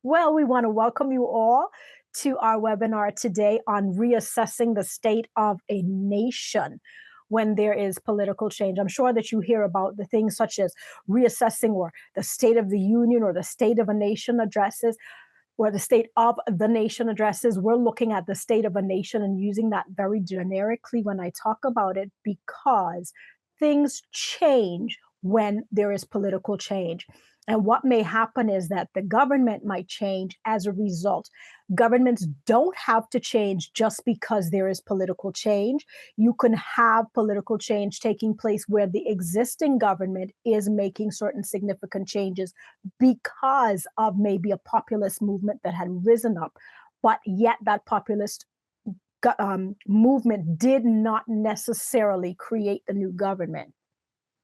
Well, we want to welcome you all to our webinar today on reassessing the state of a nation when there is political change. I'm sure that you hear about the things such as reassessing or the State of the Union or the State of a Nation addresses or the State of the Nation addresses. We're looking at the state of a nation and using that very generically when I talk about it because things change when there is political change. And what may happen is that the government might change as a result. Governments don't have to change just because there is political change. You can have political change taking place where the existing government is making certain significant changes because of maybe a populist movement that had risen up, but yet that populist movement did not necessarily create the new government.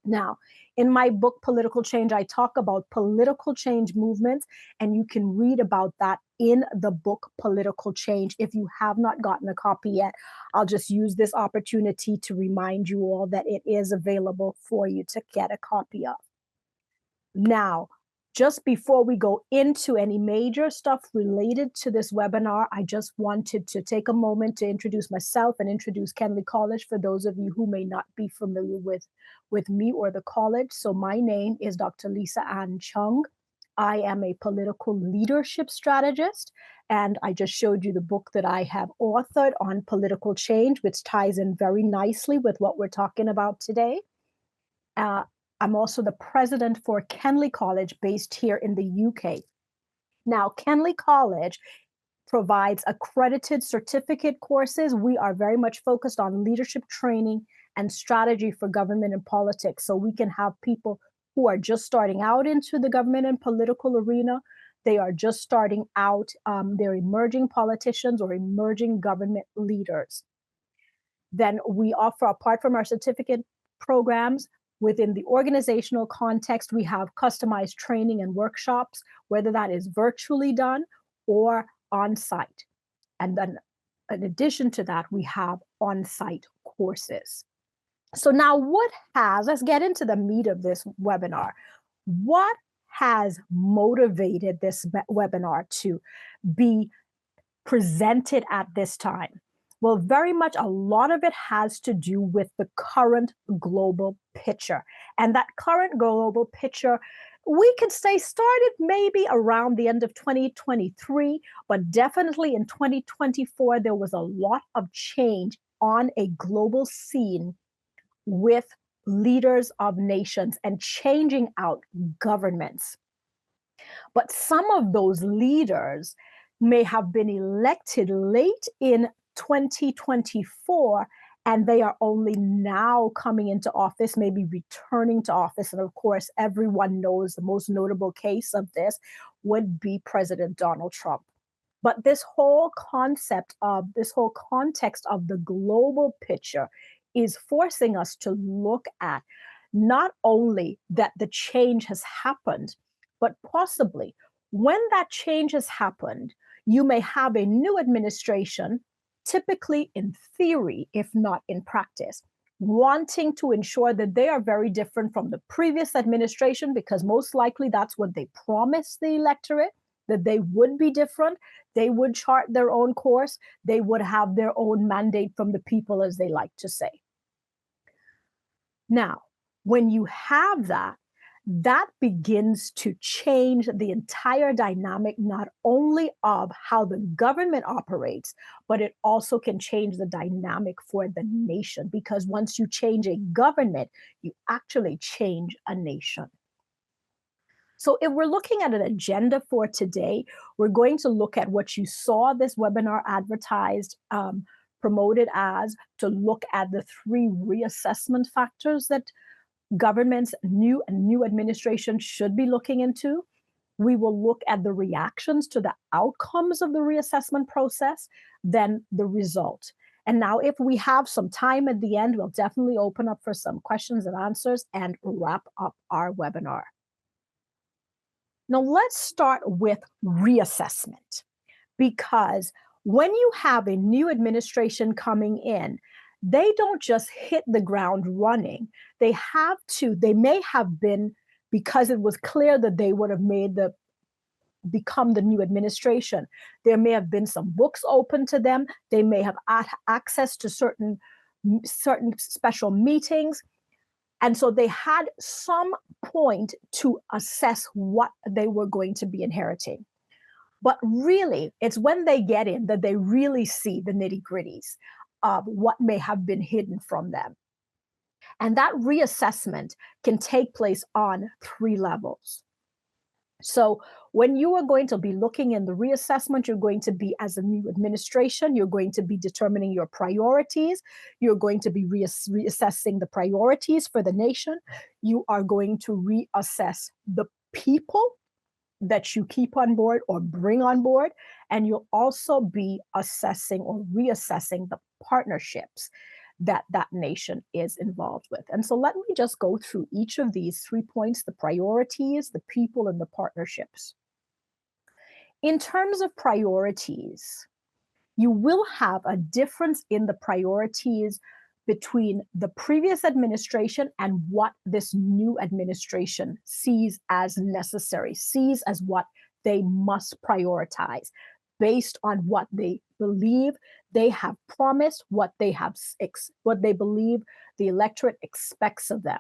Now, in my book, Political Change, I talk about political change movements, and you can read about that in the book, Political Change. If you have not gotten a copy yet, I'll just use this opportunity to remind you all that it is available for you to get a copy of. Now, just before we go into any major stuff related to this webinar, I just wanted to take a moment to introduce myself and introduce Kenley College for those of you who may not be familiar with me or the college. So my name is Dr. Lisa Ann Chung. I am a political leadership strategist, and I just showed you the book that I have authored on political change, which ties in very nicely with what we're talking about today. I'm also the president for Kenley College based here in the UK. Now, Kenley College provides accredited certificate courses. We are very much focused on leadership training and strategy for government and politics. So we can have people who are just starting out into the government and political arena. They are just starting out. They're emerging politicians or emerging government leaders. Then we offer, apart from our certificate programs, within the organizational context, we have customized training and workshops, whether that is virtually done or on-site. And then in addition to that, we have on-site courses. So now let's get into the meat of this webinar. What has motivated this webinar to be presented at this time? Well, very much a lot of it has to do with the current global picture. And that current global picture, we could say started maybe around the end of 2023, but definitely in 2024, there was a lot of change on a global scene with leaders of nations and changing out governments. But some of those leaders may have been elected late in 2024, and they are only now coming into office, maybe returning to office. And of course, everyone knows the most notable case of this would be President Donald Trump. But this whole context of the global picture is forcing us to look at not only that the change has happened, but possibly when that change has happened, you may have a new administration, typically in theory, if not in practice, wanting to ensure that they are very different from the previous administration, because most likely that's what they promised the electorate, that they would be different, they would chart their own course, they would have their own mandate from the people, as they like to say. Now, when you have that, that begins to change the entire dynamic, not only of how the government operates, but it also can change the dynamic for the nation. Because once you change a government, you actually change a nation. So if we're looking at an agenda for today, we're going to look at what you saw this webinar advertised, promoted as, to look at the 3 reassessment factors that government's new administration should be looking into. We will look at the reactions to the outcomes of the reassessment process, then the result. And now, if we have some time at the end, we'll definitely open up for some questions and answers and wrap up our webinar. Now, let's start with reassessment, because when you have a new administration coming in, they don't just hit the ground running. They may have been, because it was clear that they would have made the become the new administration. There may have been some books open to them. They may have access to certain special meetings. And so they had some point to assess what they were going to be inheriting. But really, it's when they get in that they really see the nitty-gritties of what may have been hidden from them. And that reassessment can take place on 3 levels. So when you are going to be looking in the reassessment, you're going to be, as a new administration, you're going to be determining your priorities. You're going to be reassessing the priorities for the nation. You are going to reassess the people that you keep on board or bring on board. And you'll also be assessing or reassessing the partnerships that that nation is involved with. And so let me just go through each of these 3 points: the priorities, the people, and the partnerships. In terms of priorities, you will have a difference in the priorities between the previous administration and what this new administration sees as necessary, sees as what they must prioritize based on what they believe they have promised, what they believe the electorate expects of them.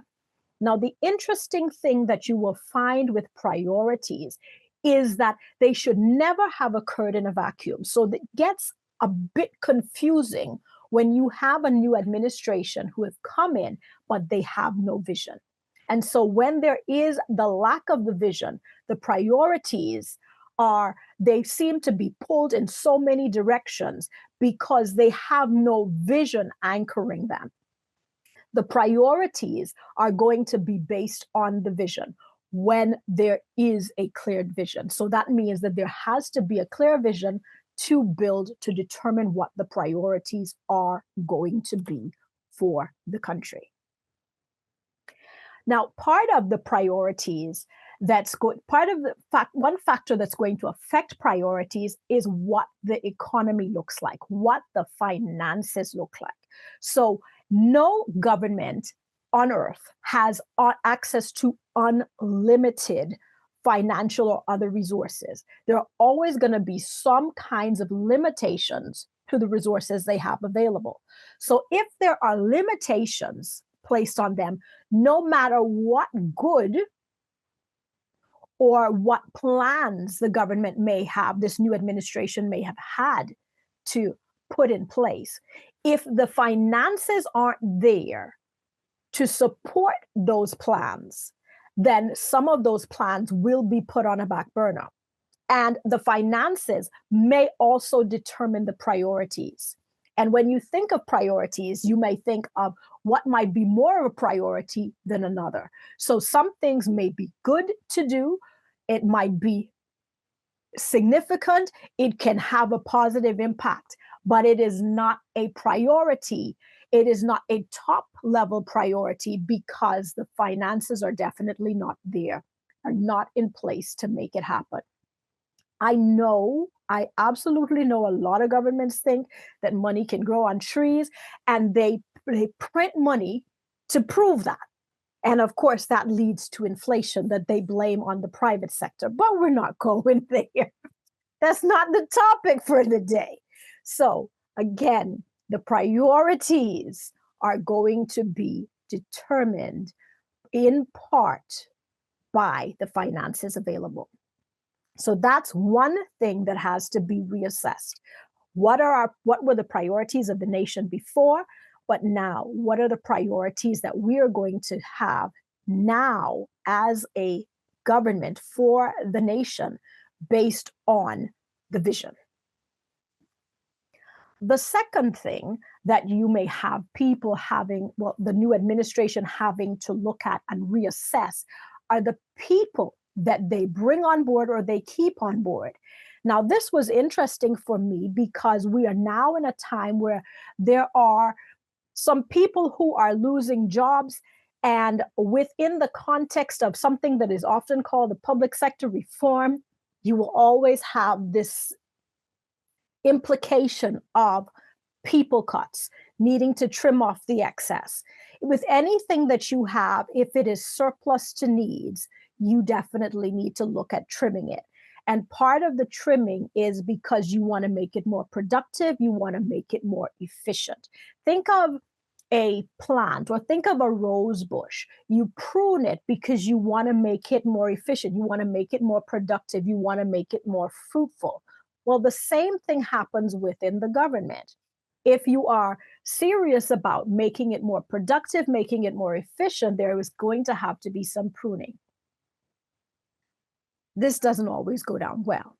Now, the interesting thing that you will find with priorities is that they should never have occurred in a vacuum. So it gets a bit confusing when you have a new administration who have come in, but they have no vision. And so when there is the lack of the vision, the priorities they seem to be pulled in so many directions because they have no vision anchoring them. The priorities are going to be based on the vision when there is a clear vision. So that means that there has to be a clear vision to build, to determine what the priorities are going to be for the country. Now, part of the priorities one factor that's going to affect priorities is what the economy looks like, what the finances look like. So no government on earth has access to unlimited financial or other resources. There are always going to be some kinds of limitations to the resources they have available. So if there are limitations placed on them, no matter what good or what plans the government may have, this new administration may have had to put in place, if the finances aren't there to support those plans, then some of those plans will be put on a back burner. And the finances may also determine the priorities. And when you think of priorities, you may think of what might be more of a priority than another. So some things may be good to do. It might be significant. It can have a positive impact, but it is not a priority. It is not a top level priority because the finances are definitely not there, are not in place to make it happen. I absolutely know a lot of governments think that money can grow on trees, and they print money to prove that. And of course, that leads to inflation that they blame on the private sector, but we're not going there. That's not the topic for the day. So again, the priorities are going to be determined in part by the finances available. So that's one thing that has to be reassessed. What were the priorities of the nation before? But now, what are the priorities that we are going to have now as a government for the nation based on the vision? The second thing that you may have people having, well, the new administration having to look at and reassess are the people that they bring on board or they keep on board. Now, this was interesting for me because we are now in a time where there are some people who are losing jobs, and within the context of something that is often called the public sector reform, you will always have this implication of people cuts, needing to trim off the excess. With anything that you have, if it is surplus to needs, you definitely need to look at trimming it. And part of the trimming is because you want to make it more productive, you want to make it more efficient. Think of a plant or think of a rose bush. You prune it because you want to make it more efficient, you want to make it more productive, you want to make it more fruitful. Well, the same thing happens within the government. If you are serious about making it more productive, making it more efficient, there is going to have to be some pruning. This doesn't always go down well.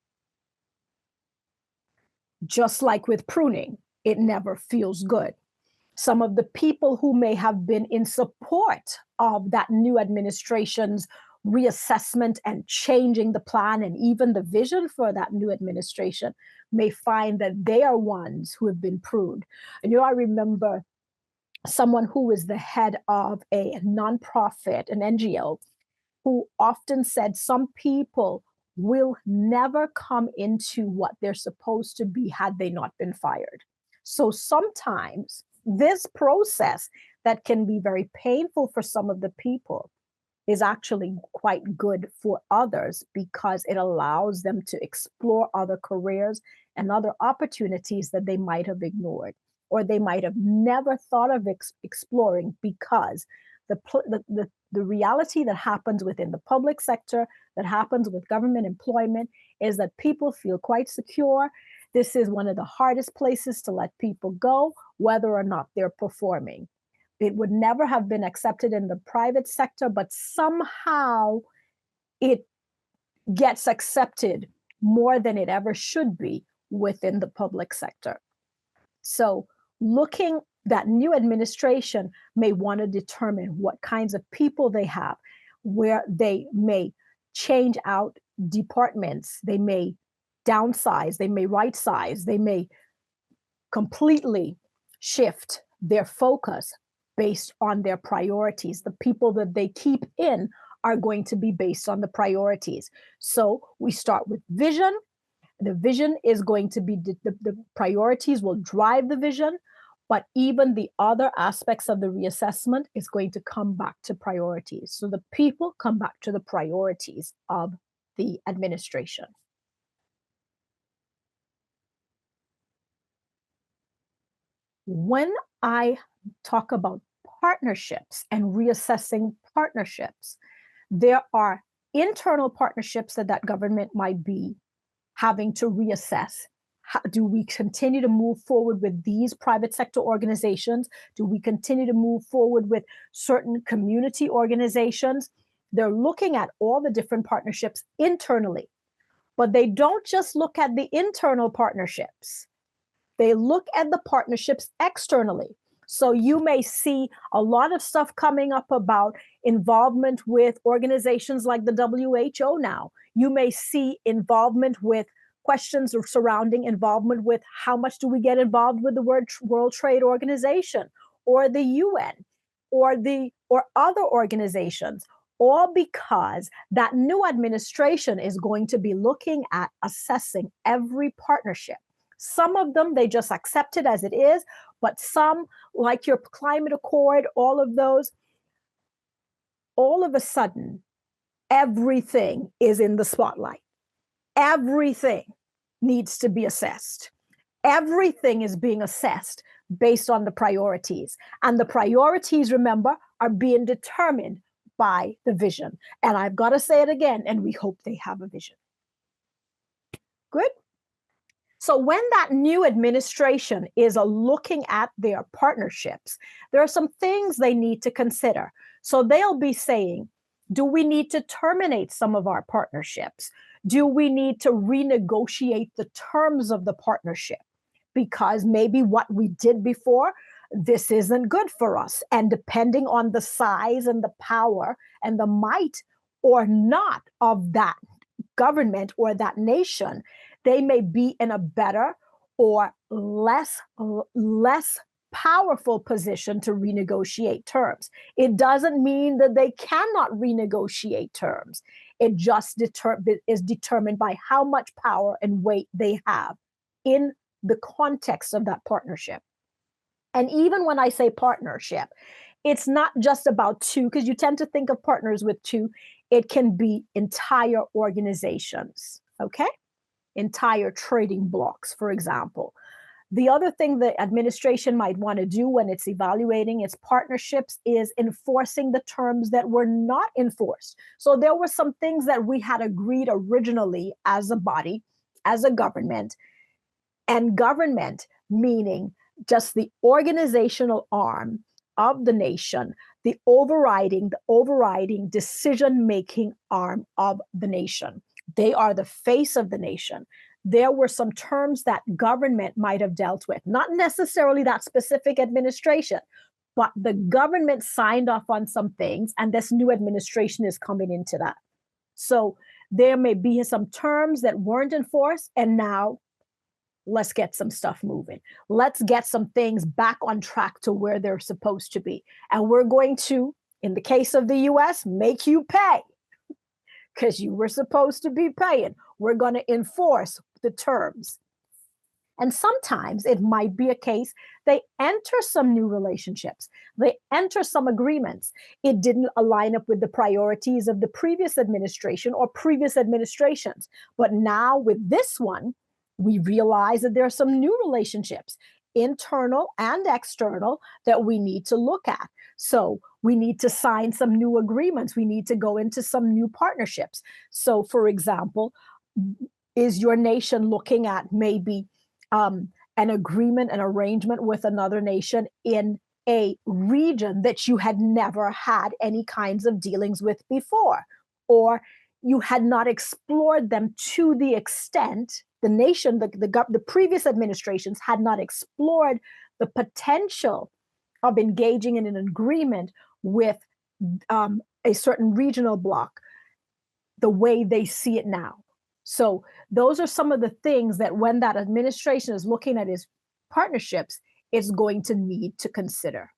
Just like with pruning, it never feels good. Some of the people who may have been in support of that new administration's reassessment and changing the plan and even the vision for that new administration may find that they are ones who have been pruned. And I remember someone who is the head of a nonprofit, an NGO, who often said some people will never come into what they're supposed to be had they not been fired. So sometimes this process that can be very painful for some of the people is actually quite good for others because it allows them to explore other careers and other opportunities that they might have ignored or they might have never thought of exploring because the reality that happens within the public sector, that happens with government employment, is that people feel quite secure. This is one of the hardest places to let people go, whether or not they're performing. It would never have been accepted in the private sector, but somehow it gets accepted more than it ever should be within the public sector. So looking, that new administration may want to determine what kinds of people they have, where they may change out departments, they may downsize, they may right size, they may completely shift their focus based on their priorities. The people that they keep in are going to be based on the priorities. So we start with vision. The vision is going to be, the priorities will drive the vision, but even the other aspects of the reassessment is going to come back to priorities. So the people come back to the priorities of the administration. When I talk about partnerships and reassessing partnerships, there are internal partnerships that government might be having to reassess. How, do we continue to move forward with these private sector organizations? Do we continue to move forward with certain community organizations? They're looking at all the different partnerships internally, but they don't just look at the internal partnerships. They look at the partnerships externally. So you may see a lot of stuff coming up about involvement with organizations like the WHO now. You may see involvement with questions surrounding involvement with how much do we get involved with the World Trade Organization or the UN or other organizations, all because that new administration is going to be looking at assessing every partnership. Some of them, they just accept it as it is, but some, like your climate accord, all of those, all of a sudden, everything is in the spotlight. Everything needs to be assessed. Everything is being assessed based on the priorities. And the priorities, remember, are being determined by the vision. And I've got to say it again, and we hope they have a vision. Good. So when that new administration is looking at their partnerships, there are some things they need to consider. So they'll be saying, do we need to terminate some of our partnerships? Do we need to renegotiate the terms of the partnership? Because maybe what we did before, this isn't good for us. And depending on the size and the power and the might or not of that government or that nation, they may be in a better or less powerful position to renegotiate terms. It doesn't mean that they cannot renegotiate terms. It just is determined by how much power and weight they have in the context of that partnership. And even when I say partnership, it's not just about two, because you tend to think of partners with two. It can be entire organizations. okay? Entire trading blocks, for example. The other thing the administration might want to do when it's evaluating its partnerships is enforcing the terms that were not enforced. So there were some things that we had agreed originally as a body, as a government, and government meaning just the organizational arm of the nation, the overriding decision-making arm of the nation. They are the face of the nation. There were some terms that government might have dealt with, not necessarily that specific administration, but the government signed off on some things, and this new administration is coming into that. So there may be some terms that weren't enforced, and now let's get some stuff moving. Let's get some things back on track to where they're supposed to be. And we're going to, in the case of the US, make you pay because you were supposed to be paying. We're going to enforce the terms. And sometimes it might be a case they enter some new relationships. They enter some agreements. It didn't align up with the priorities of the previous administration or previous administrations. But now with this one, we realize that there are some new relationships, internal and external, that we need to look at. So we need to sign some new agreements. We need to go into some new partnerships. So, for example, is your nation looking at maybe an agreement, an arrangement with another nation in a region that you had never had any kinds of dealings with before, or you had not explored them to the extent the nation, the previous administrations had not explored the potential of engaging in an agreement with a certain regional bloc the way they see it now. So those are some of the things that when that administration is looking at its partnerships, it's going to need to consider.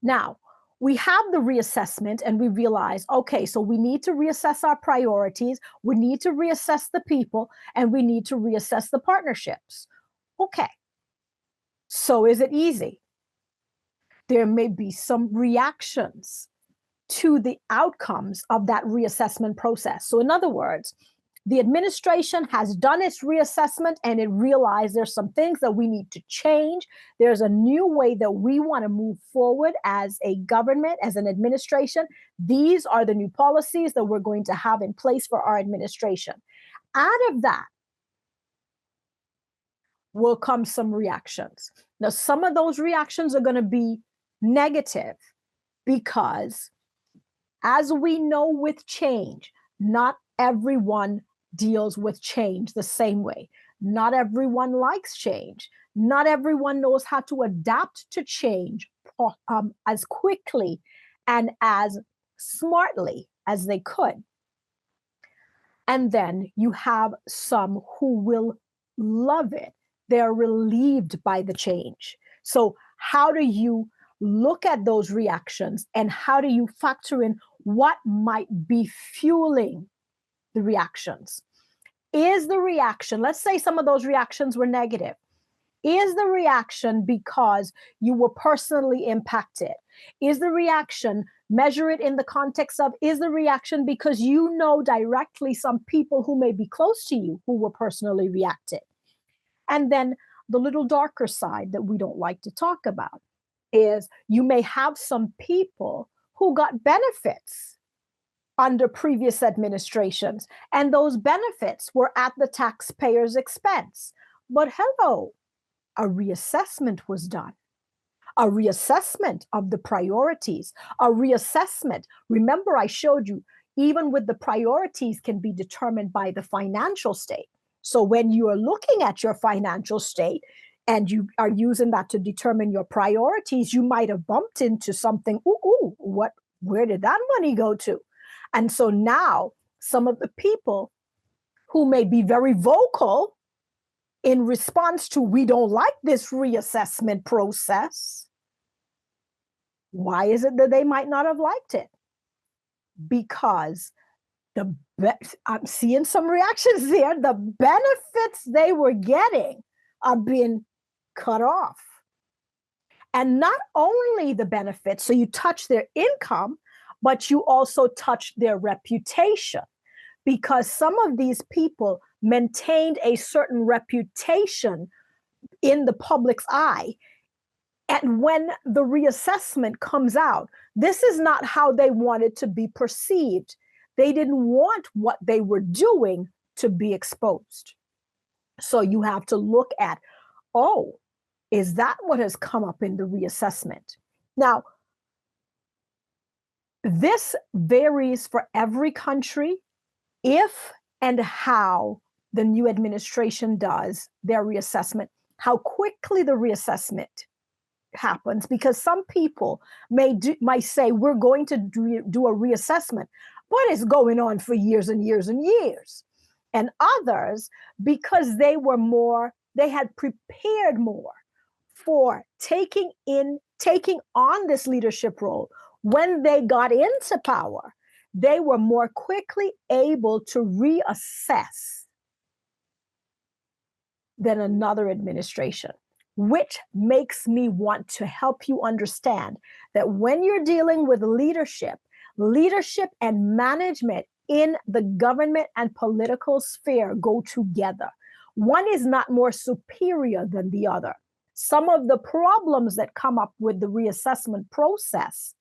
Now, we have the reassessment and we realize, okay, so we need to reassess our priorities, we need to reassess the people, and we need to reassess the partnerships. Okay, so is it easy? There may be some reactions to the outcomes of that reassessment process. So in other words, the administration has done its reassessment and it realized there's some things that we need to change. There's a new way that we want to move forward as a government, as an administration. These are the new policies that we're going to have in place for our administration. Out of that will come some reactions. Now, some of those reactions are going to be negative because, as we know with change, not everyone deals with change the same way. Not everyone likes change. Not everyone knows how to adapt to change as quickly and as smartly as they could. And then you have some who will love it. They're relieved by the change. So how do you look at those reactions and how do you factor in what might be fueling the reactions? Is the reaction, let's say some of those reactions were negative. Is the reaction because you were personally impacted? Is the reaction, measure it in the context of, is the reaction because you know directly some people who may be close to you who were personally reacted? And then the little darker side that we don't like to talk about is you may have some people who got benefits under previous administrations, and those benefits were at the taxpayer's expense. But hello, a reassessment was done. A reassessment of the priorities, a reassessment. Remember, I showed you, even with the priorities can be determined by the financial state. So when you are looking at your financial state and you are using that to determine your priorities, you might have bumped into something, where did that money go to? And so now some of the people who may be very vocal in response to, we don't like this reassessment process. Why is it that they might not have liked it? Because I'm seeing some reactions there. The benefits they were getting are being cut off. And not only the benefits, so you touch their income, but you also touch their reputation, because some of these people maintained a certain reputation in the public's eye. And when the reassessment comes out, this is not how they wanted to be perceived. They didn't want what they were doing to be exposed. So you have to look at, oh, is that what has come up in the reassessment? Now, this varies for every country, if and how the new administration does their reassessment, how quickly the reassessment happens, because some people might say, we're going to do a reassessment, but it's going on for years and years and years. And others, because they had prepared more for taking on this leadership role, when they got into power, they were more quickly able to reassess than another administration, which makes me want to help you understand that when you're dealing with leadership and management in the government and political sphere go together. One is not more superior than the other. Some of the problems that come up with the reassessment process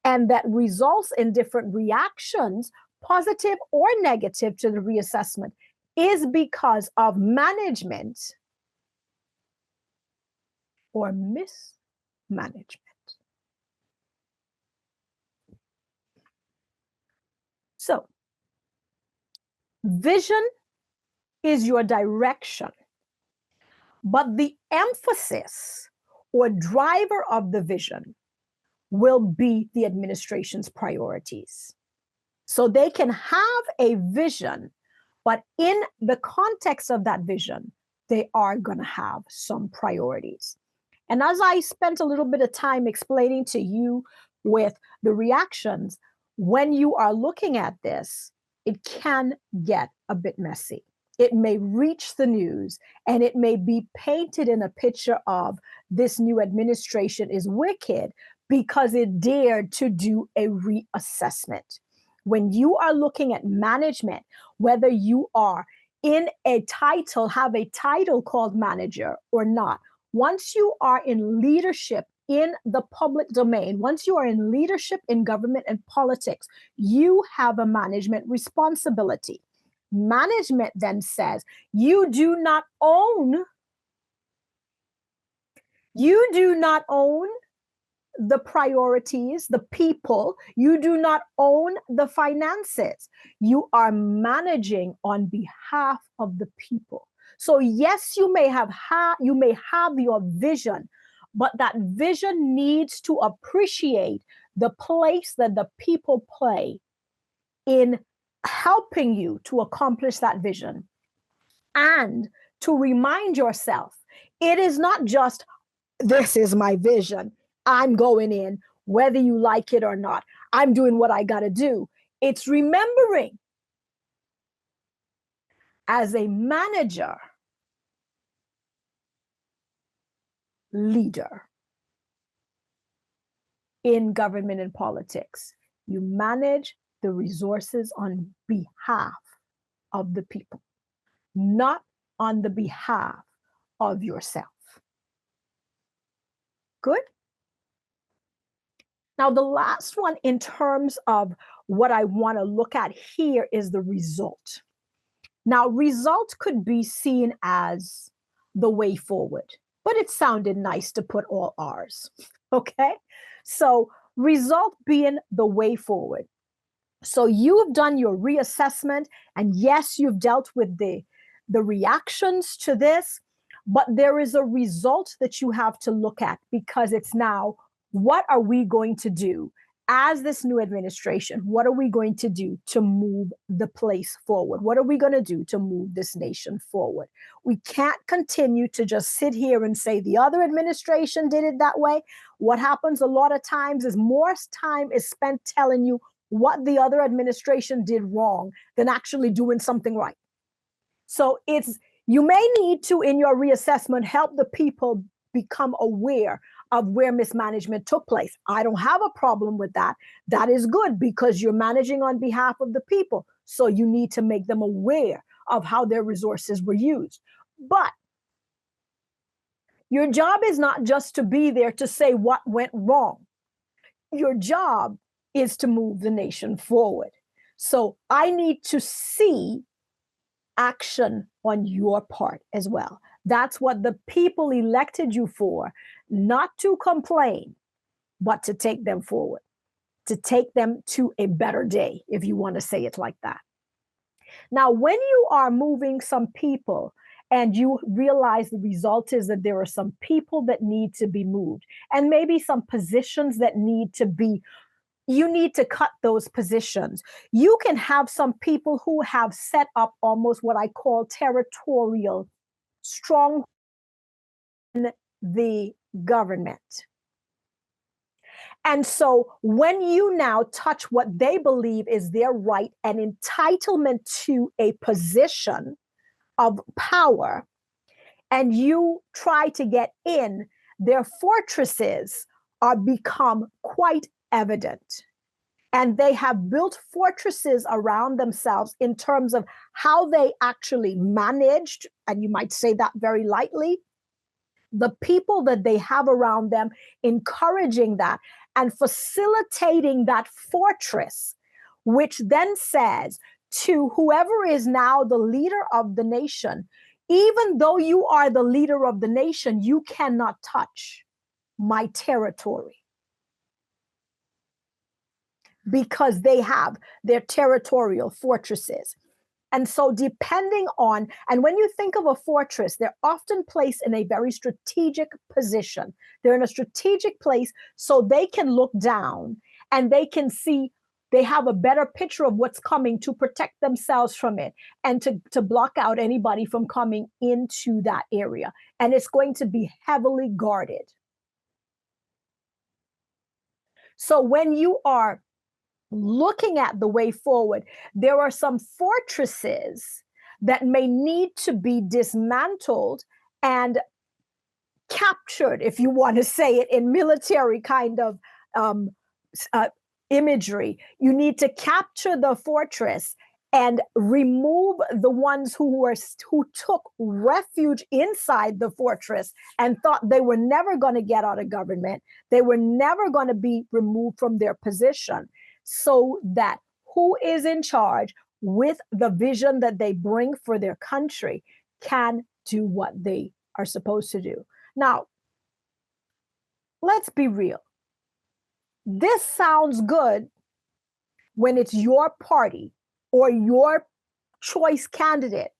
and that results in different reactions, positive or negative, to the reassessment is because of management or mismanagement. So, vision is your direction, but the emphasis or driver of the vision will be the administration's priorities. So they can have a vision, but in the context of that vision, they are going to have some priorities. And as I spent a little bit of time explaining to you with the reactions, when you are looking at this, it can get a bit messy. It may reach the news and it may be painted in a picture of this new administration is wicked because it dared to do a reassessment. When you are looking at management, whether you are in a title, have a title called manager or not, once you are in leadership in the public domain, once you are in leadership in government and politics, you have a management responsibility. Management then says, you do not own the priorities, the people. You do not own the finances. You are managing on behalf of the people. So yes, you may have your vision, but that vision needs to appreciate the place that the people play in helping you to accomplish that vision, and to remind yourself, it is not just, this is my vision, I'm going in, whether you like it or not, I'm doing what I got to do. It's remembering, as a manager, leader in government and politics, you manage the resources on behalf of the people, not on the behalf of yourself. Good? Now, the last one in terms of what I want to look at here is the result. Now, result could be seen as the way forward, but it sounded nice to put all R's, okay? So result being the way forward. So you have done your reassessment, and yes, you've dealt with the reactions to this, but there is a result that you have to look at, because it's now, what are we going to do as this new administration? What are we going to do to move the place forward? What are we going to do to move this nation forward? We can't continue to just sit here and say the other administration did it that way. What happens a lot of times is more time is spent telling you what the other administration did wrong than actually doing something right. So you may need to, in your reassessment, help the people become aware of where mismanagement took place. I don't have a problem with that. That is good because you're managing on behalf of the people. So you need to make them aware of how their resources were used. But your job is not just to be there to say what went wrong. Your job is to move the nation forward. So I need to see action on your part as well. That's what the people elected you for, not to complain, but to take them forward, to take them to a better day, if you want to say it like that. Now, when you are moving some people and you realize the result is that there are some people that need to be moved and maybe some positions that need to be, you need to cut those positions. You can have some people who have set up almost what I call territorial strong in the government. And so when you now touch what they believe is their right and entitlement to a position of power, and you try to get in, their fortresses are become quite evident. And they have built fortresses around themselves in terms of how they actually managed, and you might say that very lightly, the people that they have around them, encouraging that and facilitating that fortress, which then says to whoever is now the leader of the nation, even though you are the leader of the nation, you cannot touch my territory. Because they have their territorial fortresses. And so depending on, and when you think of a fortress, they're often placed in a very strategic position. They're in a strategic place so they can look down and they can see, they have a better picture of what's coming to protect themselves from it and to block out anybody from coming into that area. And it's going to be heavily guarded. So when you are looking at the way forward, there are some fortresses that may need to be dismantled and captured, if you want to say it in military kind of imagery. You need to capture the fortress and remove the ones who took refuge inside the fortress and thought they were never going to get out of government. They were never going to be removed from their position, so that who is in charge with the vision that they bring for their country can do what they are supposed to do. Now, let's be real. This sounds good when it's your party or your choice candidate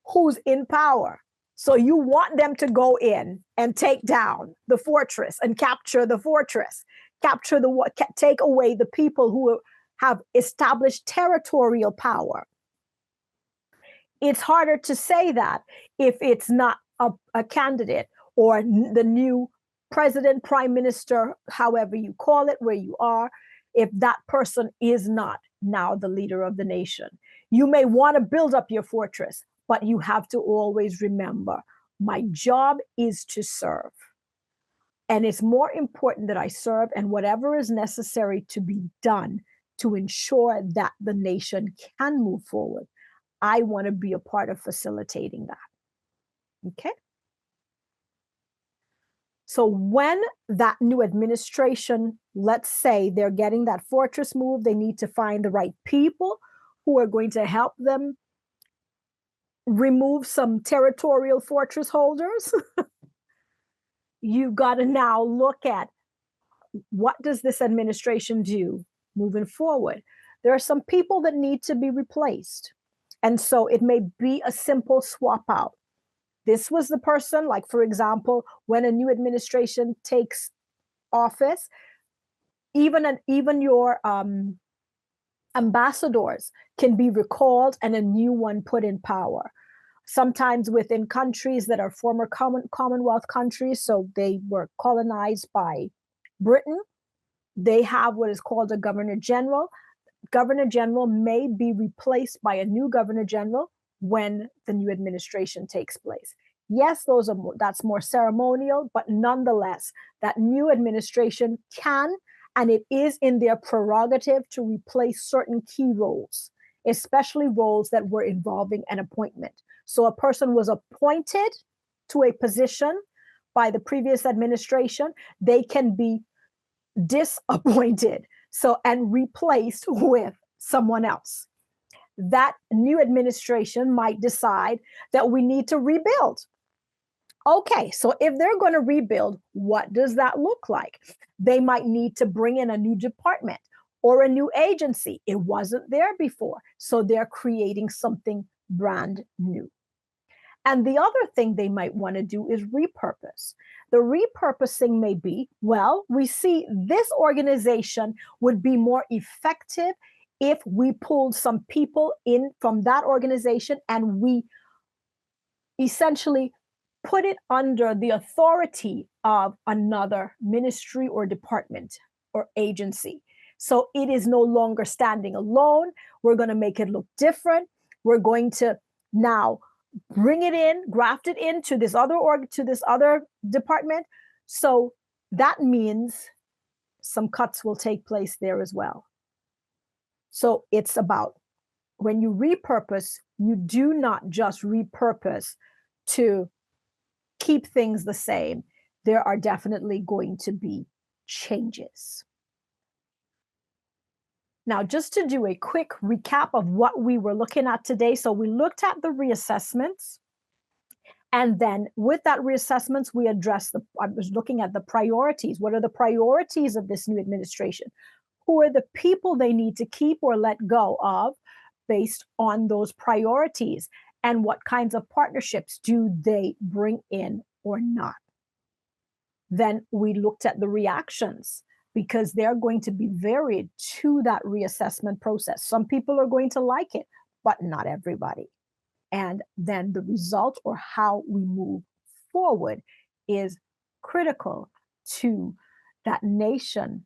who's in power. So you want them to go in and take down the fortress and capture the fortress. Take away the people who have established territorial power. It's harder to say that if it's not a candidate or the new president, prime minister, however you call it, where you are, if that person is not now the leader of the nation. You may want to build up your fortress, but you have to always remember, my job is to serve. And it's more important that I serve and whatever is necessary to be done to ensure that the nation can move forward. I want to be a part of facilitating that. Okay? So when that new administration, let's say they're getting that fortress moved, they need to find the right people who are going to help them remove some territorial fortress holders. You've got to now look at what does this administration do moving forward. There are some people that need to be replaced. And so it may be a simple swap out. This was the person, like, for example, when a new administration takes office, even your ambassadors can be recalled and a new one put in power. Sometimes within countries that are former Commonwealth countries, so they were colonized by Britain, they have what is called a governor general. Governor general may be replaced by a new governor general when the new administration takes place. Yes, that's more ceremonial, but nonetheless, that new administration can, and it is in their prerogative to replace certain key roles, especially roles that were involving an appointment. So a person was appointed to a position by the previous administration, they can be disappointed and replaced with someone else. That new administration might decide that we need to rebuild. Okay, so if they're going to rebuild, what does that look like? They might need to bring in a new department or a new agency. It wasn't there before. So they're creating something brand new. And the other thing they might want to do is repurpose. The repurposing may be, well, we see this organization would be more effective if we pulled some people in from that organization and we essentially put it under the authority of another ministry or department or agency. So it is no longer standing alone. We're going to make it look different. We're going to now bring it in, graft it into this other department. So that means some cuts will take place there as well. So it's about, when you repurpose, you do not just repurpose to keep things the same. There are definitely going to be changes. Now, just to do a quick recap of what we were looking at today. So we looked at the reassessments. And then with that reassessments, I was looking at the priorities. What are the priorities of this new administration? Who are the people they need to keep or let go of based on those priorities? And what kinds of partnerships do they bring in or not? Then we looked at the reactions, because they're going to be varied to that reassessment process. Some people are going to like it, but not everybody. And then the result, or how we move forward, is critical to that nation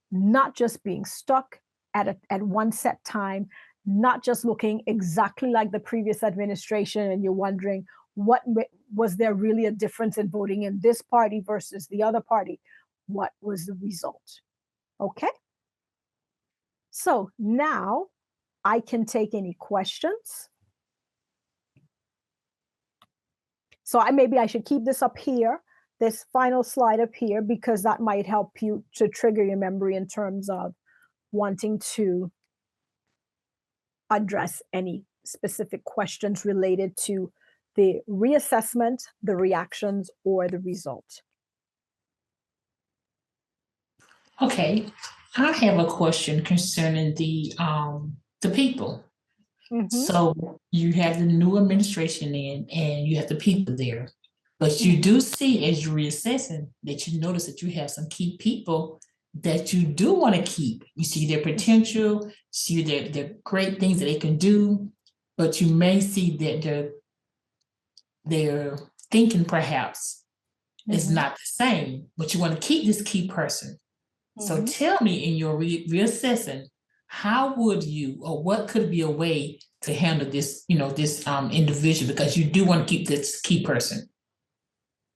not just being stuck at one set time, not just looking exactly like the previous administration, and you're wondering, was there really a difference in voting in this party versus the other party? What was the result? Okay. So now I can take any questions. So maybe I should keep this up here, this final slide up here, because that might help you to trigger your memory in terms of wanting to address any specific questions related to the reassessment, the reactions, or the result. Okay, I have a question concerning the people. Mm-hmm. So you have the new administration in, and you have the people there, but you do see, as you're reassessing, that you notice that you have some key people that you do want to keep. You see their potential, see their great things that they can do, but you may see that their thinking perhaps is not the same, but you want to keep this key person. So tell me, in your reassessing, how would you, or what could be a way to handle this, this individual, because you do want to keep this key person?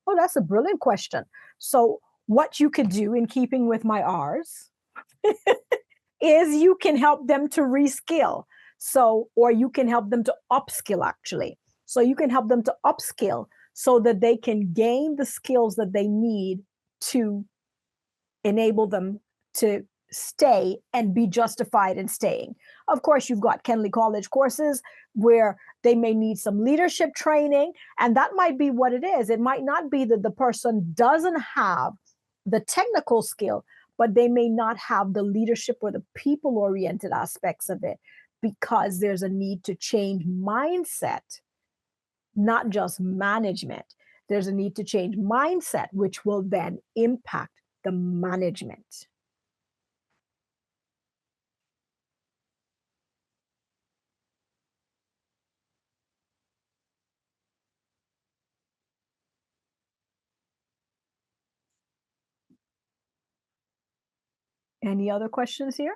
Oh, that's a brilliant question. So what you could do, in keeping with my R's, is you can help them to reskill. So, or you can help them to upskill, actually. So you can help them to upskill so that they can gain the skills that they need to enable them to stay and be justified in staying. Of course, you've got Kenley College courses where they may need some leadership training, and that might be what it is. It might not be that the person doesn't have the technical skill, but they may not have the leadership or the people-oriented aspects of it, because there's a need to change mindset, not just management. There's a need to change mindset, which will then impact the management. Any other questions here?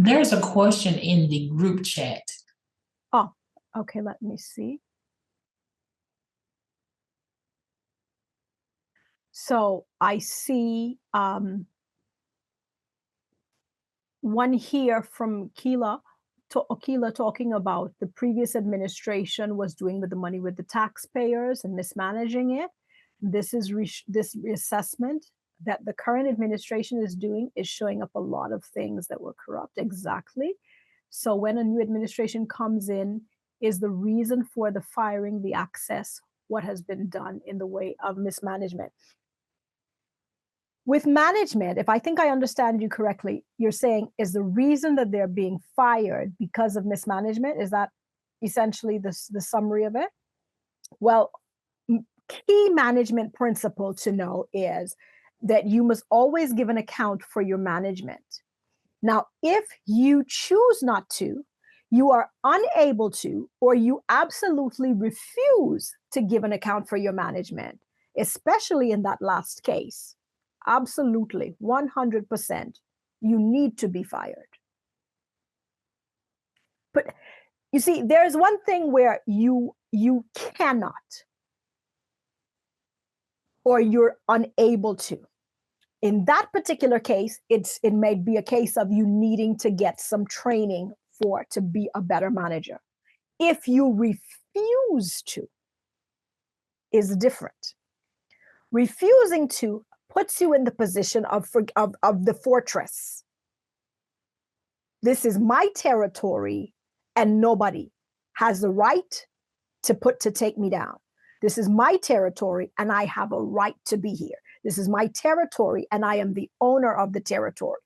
There's a question in the group chat. Oh, okay, let me see. So I see one here from Keela talking about the previous administration was doing with the money with the taxpayers and mismanaging it. This reassessment that the current administration is doing is showing up a lot of things that were corrupt. Exactly. So when a new administration comes in, is the reason for the firing, the access, what has been done in the way of mismanagement. With management, if I think I understand you correctly, you're saying is the reason that they're being fired because of mismanagement? Is that essentially the summary of it? Well, key management principle to know is that you must always give an account for your management. Now, if you choose not to, you are unable to, or you absolutely refuse to give an account for your management, especially in that last case, absolutely, 100%, you need to be fired. But you see, there's one thing where you cannot, or you're unable to. In that particular case, it may be a case of you needing to get some training to be a better manager. If you refuse to, is different. Refusing to puts you in the position of the fortress. This is my territory, and nobody has the right to take me down. This is my territory, and I have a right to be here. This is my territory, and I am the owner of the territory.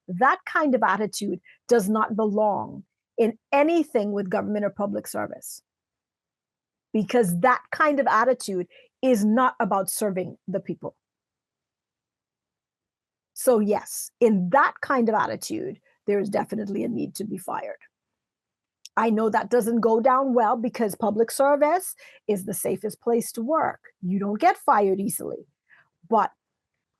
That kind of attitude does not belong in anything with government or public service, because that kind of attitude is not about serving the people. So yes, in that kind of attitude, there is definitely a need to be fired. I know that doesn't go down well because public service is the safest place to work. You don't get fired easily. But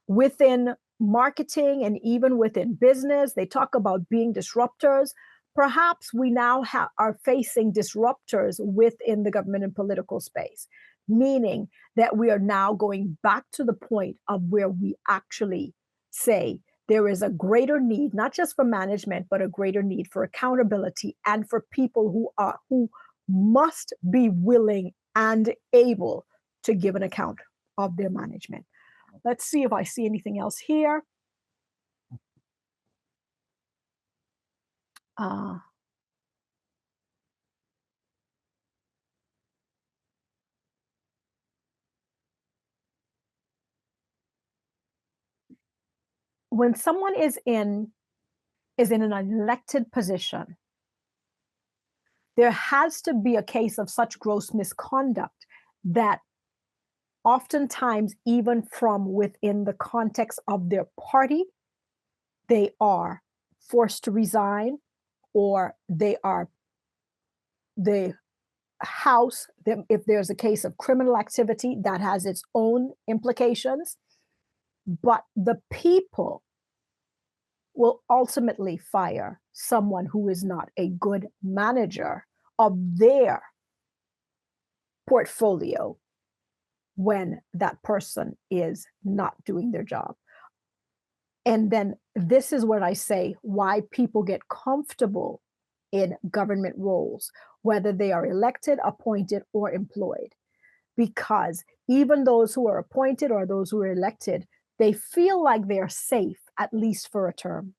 within marketing and even within business, they talk about being disruptors. Perhaps we now are facing disruptors within the government and political space, meaning that we are now going back to the point of where we actually say there is a greater need, not just for management, but a greater need for accountability and for people who must be willing and able to give an account of their management. Let's see if I see anything else here. When someone is in an elected position, there has to be a case of such gross misconduct that oftentimes, even from within the context of their party, they are forced to resign, or the House, if there's a case of criminal activity, that has its own implications. But the people will ultimately fire someone who is not a good manager of their portfolio when that person is not doing their job. And then this is what I say, why people get comfortable in government roles, whether they are elected, appointed, or employed. Because even those who are appointed or those who are elected, they feel like they're safe, at least for a term.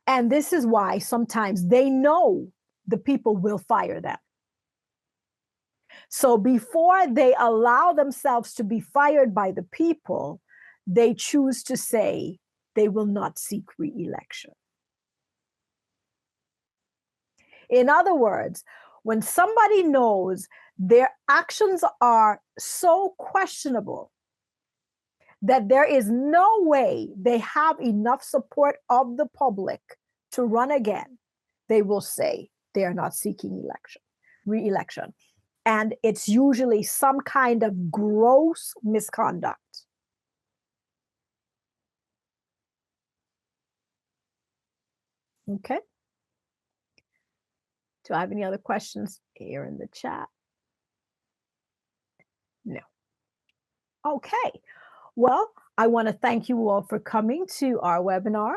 And this is why sometimes they know the people will fire them. So before they allow themselves to be fired by the people, they choose to say they will not seek re-election. In other words, when somebody knows their actions are so questionable that there is no way they have enough support of the public to run again, they will say they are not seeking re-election. And it's usually some kind of gross misconduct. Okay. Do I have any other questions here in the chat? No. Okay. Well, I want to thank you all for coming to our webinar.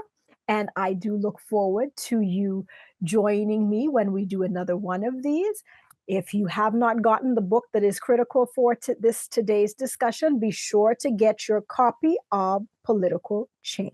And I do look forward to you joining me when we do another one of these. If you have not gotten the book that is critical for today's discussion, be sure to get your copy of Political Change.